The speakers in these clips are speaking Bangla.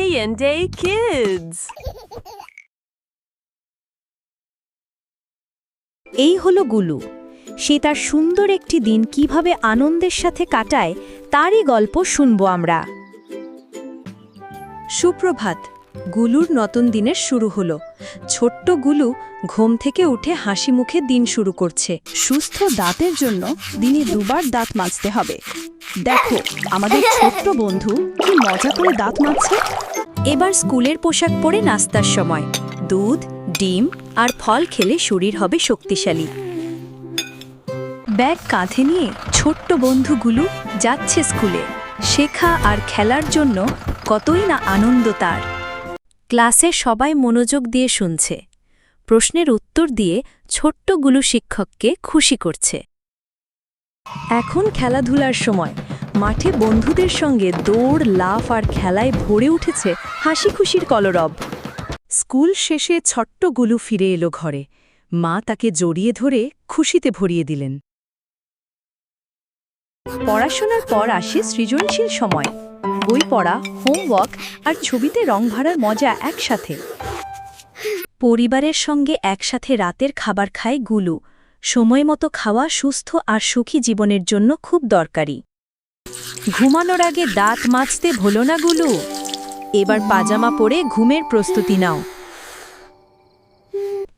Day Kids! এই হলো গুলু। সে তার সুন্দর একটি দিন কিভাবে আনন্দের সাথে কাটায় তারই গল্প শুনবো আমরা। সুপ্রভাত। গুলুর নতুন দিনের শুরু হলো। ছোট্ট গুলু ঘুম থেকে উঠে হাসি মুখে দিন শুরু করছে। সুস্থ দাঁতের জন্য দিনে দুবার দাঁত মাজতে হবে। দেখো আমাদের ছোট্ট বন্ধু কি মজা করে দাঁত মাজছে। এবার স্কুলের পোশাক পরে নাস্তার সময় দুধ, ডিম আর ফল খেলে শরীর হবে শক্তিশালী। ব্যাগ কাঁধে নিয়ে ছোট্ট বন্ধুগুলো যাচ্ছে স্কুলে। শেখা আর খেলার জন্য কতই না আনন্দ তার। ক্লাসে সবাই মনোযোগ দিয়ে শুনছে। প্রশ্নের উত্তর দিয়ে ছোট্টগুলো শিক্ষককে খুশি করছে। এখন খেলাধুলার সময়। মাঠে বন্ধুদের সঙ্গে দৌড়, লাফ আর খেলায় ভরে উঠেছে হাসি খুশির কলরব। স্কুল শেষে ছোট্টগুলো ফিরে এলো ঘরে। মা তাকে জড়িয়ে ধরে খুশিতে ভরিয়ে দিলেন। পড়াশোনার পর আসে সৃজনশীল সময়। বই পড়া, হোমওয়ার্ক আর ছবিতে রং ভরার মজা একসাথে। পরিবারের সঙ্গে একসাথে রাতের খাবার খায় গুলু। সময় মতো খাওয়া সুস্থ আর সুখী জীবনের জন্য খুব দরকারি। ঘুমানোর আগে দাঁত মাজতে ভুলো না গুলু। এবার পাজামা পরে ঘুমের প্রস্তুতি নাও।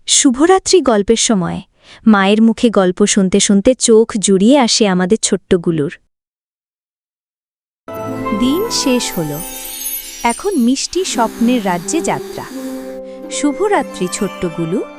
শুভরাত্রি গল্পের সময় মায়ের মুখে গল্প শুনতে শুনতে চোখ জুড়িয়ে আসে আমাদের ছোট্টগুলোর। দিন শেষ হল। এখন মিষ্টি স্বপ্নের রাজ্যে যাত্রা। শুভরাত্রি ছোট্টগুলো।